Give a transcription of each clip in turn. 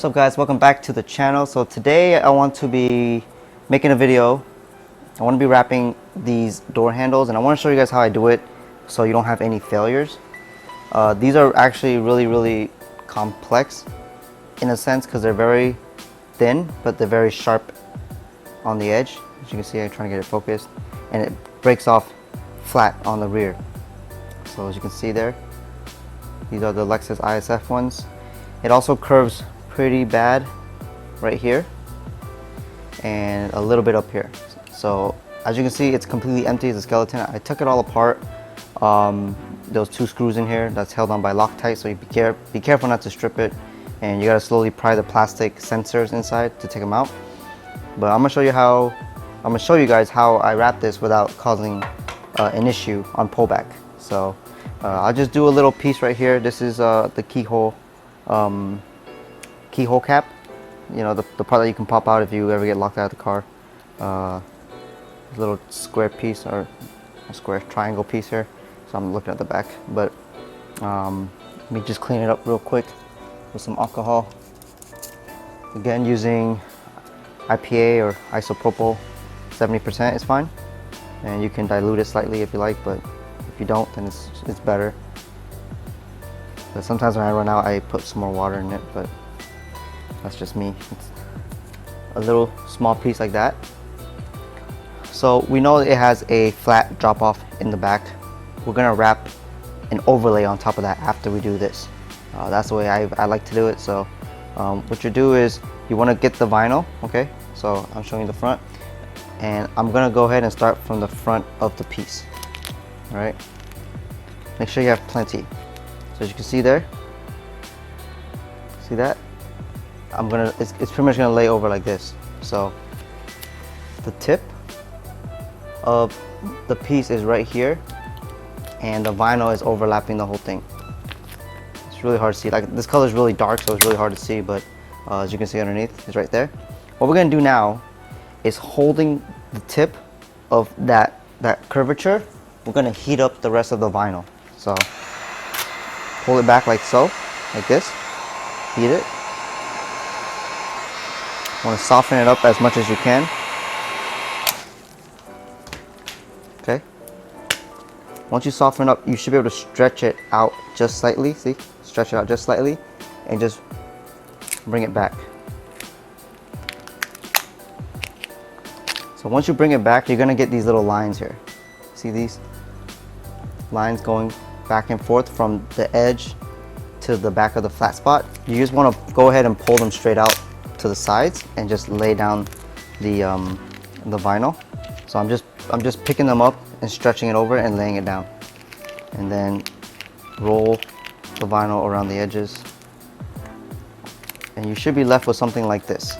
What's up guys, welcome back to the channel. So today I want to be making a video. I want to be wrapping these door handles and I want to show you guys how I do it so you don't have any failures. These are actually really complex in a sense because they're very thin but they're very sharp on the edge. As you can see, I'm trying to get it focused, and it breaks off flat on the rear. So as you can see there, these are the Lexus ISF ones. It also curves pretty bad right here and a little bit up here. So as you can see, it's completely empty as a skeleton. I took it all apart. Those two screws in here that's held on by Loctite, so you be careful not to strip it, and you gotta slowly pry the plastic sensors inside to take them out. But I'm gonna show you guys how I wrap this without causing an issue on pullback. So I'll just do a little piece right here. This is the keyhole cap, you know, the part that you can pop out if you ever get locked out of the car. A little square piece, or a square triangle piece here. So I'm looking at the back, but let me just clean it up real quick with some alcohol. Again, using IPA or isopropyl 70% is fine, and you can dilute it slightly if you like, but if you don't, then it's better. But sometimes when I run out, I put some more water in it, but that's just me. It's a little small piece like that. So we know it has a flat drop off in the back. We're gonna wrap an overlay on top of that after we do this. That's the way I like to do it. So what you do is you wanna get the vinyl, okay? So I'm showing you the front, and I'm gonna go ahead and start from the front of the piece, all right? Make sure you have plenty. So as you can see there, see that? It's pretty much gonna lay over like this. So the tip of the piece is right here, and the vinyl is overlapping the whole thing. It's really hard to see. Like, this color is really dark, so it's really hard to see, but as you can see underneath, it's right there. What we're gonna do now is, holding the tip of that curvature, we're gonna heat up the rest of the vinyl. So pull it back like so, like this, heat it. Want to soften it up as much as you can. Okay. Once you soften it up, you should be able to stretch it out just slightly. See? Stretch it out just slightly and just bring it back. So once you bring it back, you're gonna get these little lines here. See these lines going back and forth from the edge to the back of the flat spot? You just want to go ahead and pull them straight out to the sides and just lay down the vinyl. So I'm just picking them up and stretching it over and laying it down, and then roll the vinyl around the edges, and you should be left with something like this.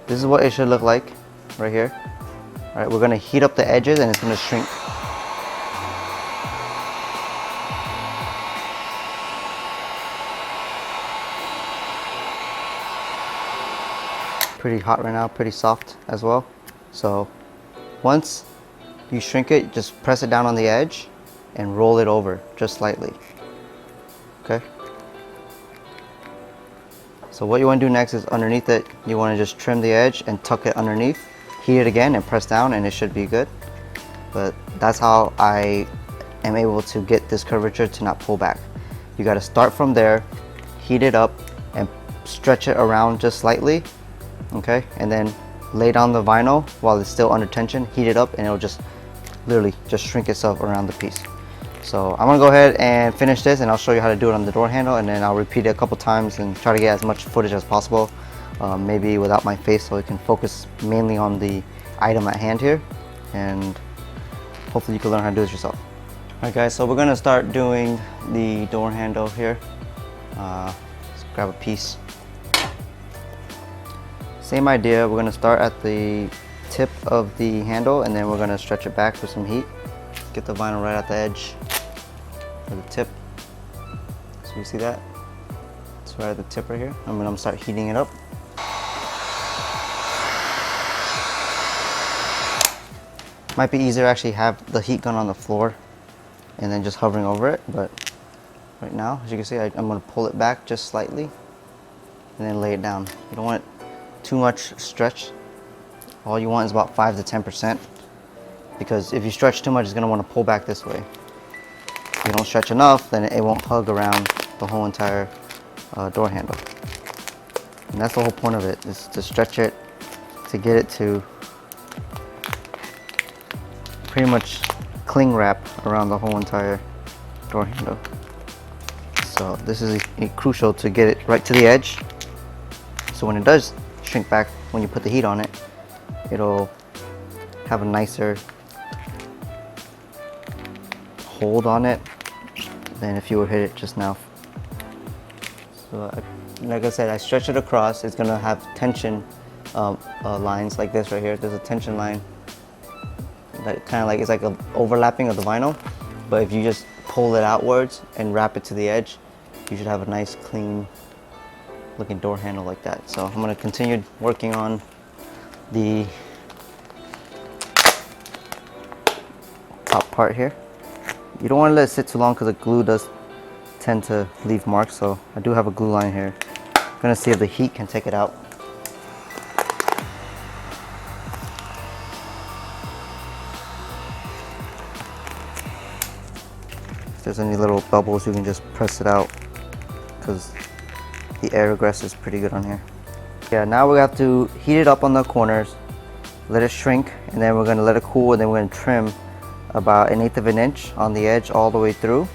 This is what it should look like right here. All right, we're gonna heat up the edges and it's gonna shrink. Pretty hot right now, pretty soft as well. So once you shrink it, just press it down on the edge and roll it over just slightly. Okay. So what you want to do next is, underneath it, you want to just trim the edge and tuck it underneath, heat it again and press down, and it should be good. But that's how I am able to get this curvature to not pull back. You got to start from there, heat it up and stretch it around just slightly. Okay, and then lay down the vinyl while it's still under tension, heat it up, and it'll just literally just shrink itself around the piece. So I'm gonna go ahead and finish this, and I'll show you how to do it on the door handle, and then I'll repeat it a couple times and try to get as much footage as possible, maybe without my face, so we can focus mainly on the item at hand here, and hopefully you can learn how to do this yourself. Alright guys, so we're gonna start doing the door handle here. Let's grab a piece. Same idea, we're gonna start at the tip of the handle, and then we're gonna stretch it back with some heat. Get the vinyl right at the edge of the tip. So you see that? It's right at the tip right here. I'm gonna start heating it up. Might be easier to actually have the heat gun on the floor and then just hovering over it, but right now, as you can see, I'm gonna pull it back just slightly and then lay it down. You don't want too much stretch. All you want is about 5 to 10%, because if you stretch too much, it's going to want to pull back this way. If you don't stretch enough, then it won't hug around the whole entire door handle. And that's the whole point of it, is to stretch it, to get it to pretty much cling wrap around the whole entire door handle. So this is crucial to get it right to the edge, so when it does shrink back, when you put the heat on it, it'll have a nicer hold on it than if you would hit it just now. So like I said, I stretch it across. It's gonna have tension lines like this right here. There's a tension line that kind of like, it's like an overlapping of the vinyl, but if you just pull it outwards and wrap it to the edge, you should have a nice clean looking door handle like that. So I'm gonna continue working on the top part here. You don't want to let it sit too long because the glue does tend to leave marks, so I do have a glue line here. I'm gonna see if the heat can take it out. If there's any little bubbles, you can just press it out, because the air egress is pretty good on here. Yeah, now we have to heat it up on the corners, let it shrink, and then we're gonna let it cool, and then we're gonna trim about 1/8 of an inch on the edge all the way through,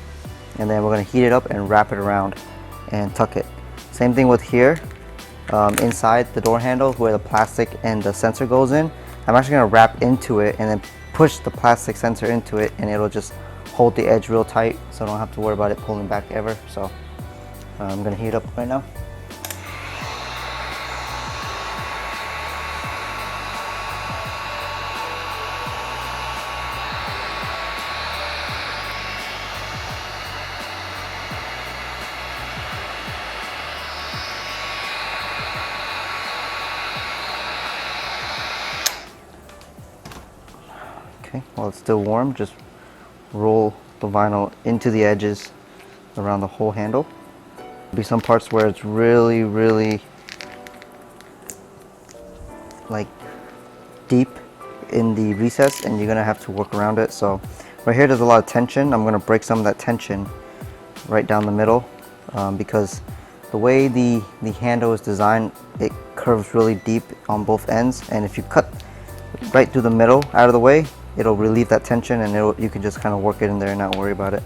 and then we're gonna heat it up and wrap it around and tuck it. Same thing with here, inside the door handle where the plastic and the sensor goes in. I'm actually gonna wrap into it and then push the plastic sensor into it, and it'll just hold the edge real tight, so I don't have to worry about it pulling back ever. So I'm gonna heat it up right now. Okay, while it's still warm, just roll the vinyl into the edges around the whole handle. There'll be some parts where it's really like deep in the recess, and you're gonna have to work around it. So right here there's a lot of tension. I'm gonna break some of that tension right down the middle, because the way the handle is designed, it curves really deep on both ends, and if you cut right through the middle out of the way, it'll relieve that tension, and you can just kind of work it in there and not worry about it.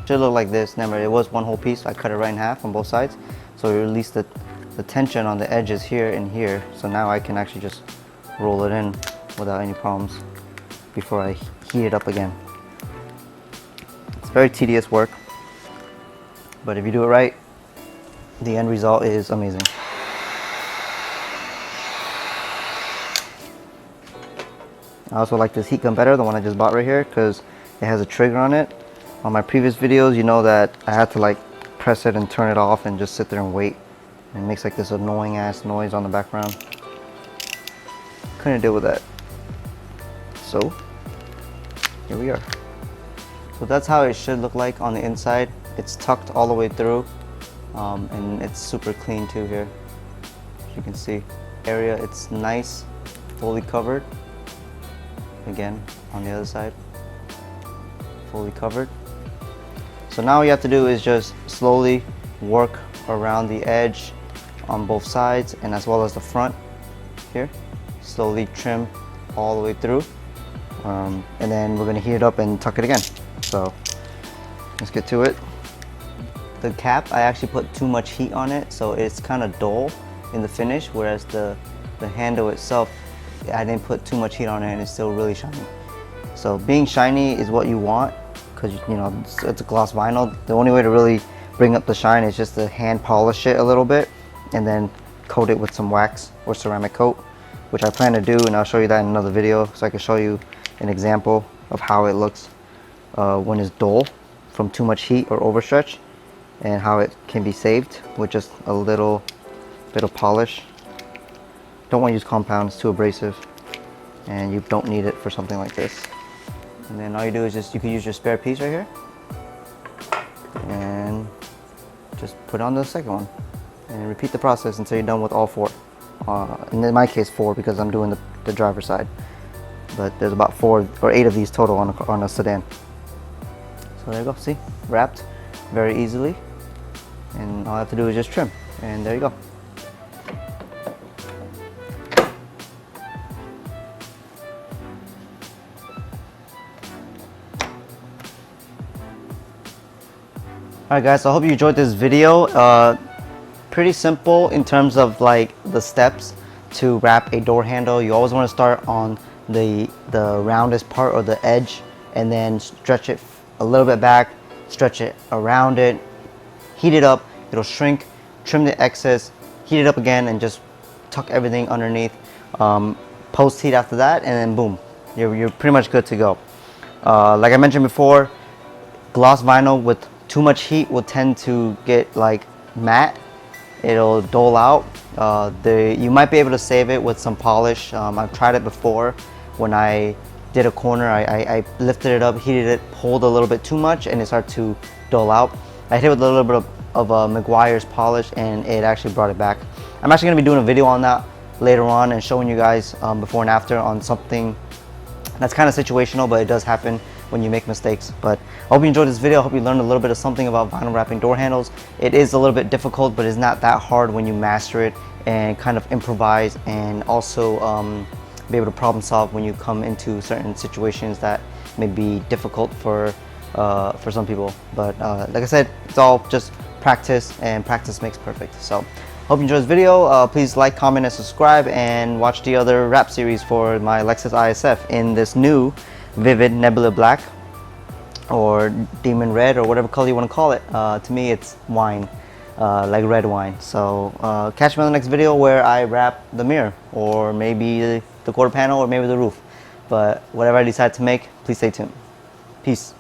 Should look like this. Remember, it was one whole piece. I cut it right in half on both sides, so it released the tension on the edges here and here. So now I can actually just roll it in without any problems before I heat it up again. It's very tedious work, but if you do it right, the end result is amazing. I also like this heat gun better, the one I just bought right here, because it has a trigger on it. On my previous videos, you know that I had to like press it and turn it off and just sit there and wait. And it makes like this annoying ass noise on the background. Couldn't deal with that. So here we are. So that's how it should look like on the inside. It's tucked all the way through, and it's super clean too here. As you can see, area, it's nice, fully covered. Again, on the other side, fully covered. So now all you have to do is just slowly work around the edge on both sides, and as well as the front here. Slowly trim all the way through, and then we're gonna heat it up and tuck it again. So let's get to it. The cap, I actually put too much heat on it, so it's kind of dull in the finish, whereas the handle itself, I didn't put too much heat on it, and it's still really shiny. So being shiny is what you want, because you know it's a gloss vinyl. The only way to really bring up the shine is just to hand polish it a little bit and then coat it with some wax or ceramic coat, which I plan to do, and I'll show you that in another video, so I can show you an example of how it looks when it's dull from too much heat or overstretch, and how it can be saved with just a little bit of polish. Don't want to use compound, it's too abrasive. and you don't need it for something like this. And then all you do is just, you can use your spare piece right here and just put on the second one and repeat the process until you're done with all four. And in my case 4 because I'm doing the driver's side, but there's about 4 or 8 of these total on a sedan. So there you go, see, wrapped very easily, and all I have to do is just trim, and there you go. Alright guys, so I hope you enjoyed this video. Pretty simple in terms of like the steps to wrap a door handle. You always want to start on the roundest part or the edge, and then stretch it a little bit back, stretch it around it, heat it up, it'll shrink, trim the excess, heat it up again, and just tuck everything underneath. Post heat after that, and then boom, you're pretty much good to go. Like I mentioned before, gloss vinyl with too much heat will tend to get like matte. It'll dull out. You might be able to save it with some polish. I've tried it before. When I did a corner, I lifted it up, heated it, pulled a little bit too much, and it started to dull out. I hit it with a little bit of Meguiar's polish, and it actually brought it back. I'm actually going to be doing a video on that later on and showing you guys before and after on something that's kind of situational, but it does happen when you make mistakes. But I hope you enjoyed this video. I hope you learned a little bit of something about vinyl wrapping door handles. It is a little bit difficult, but it's not that hard when you master it and kind of improvise, and also be able to problem solve when you come into certain situations that may be difficult for some people. But like I said, it's all just practice, and practice makes perfect. So hope you enjoyed this video. Please like, comment, and subscribe, and watch the other wrap series for my Lexus ISF in this new vivid nebula black, or demon red, or whatever color you want to call it. To me it's wine, like red wine. So catch me on the next video where I wrap the mirror, or maybe the quarter panel, or maybe the roof. But whatever I decide to make, please stay tuned. Peace.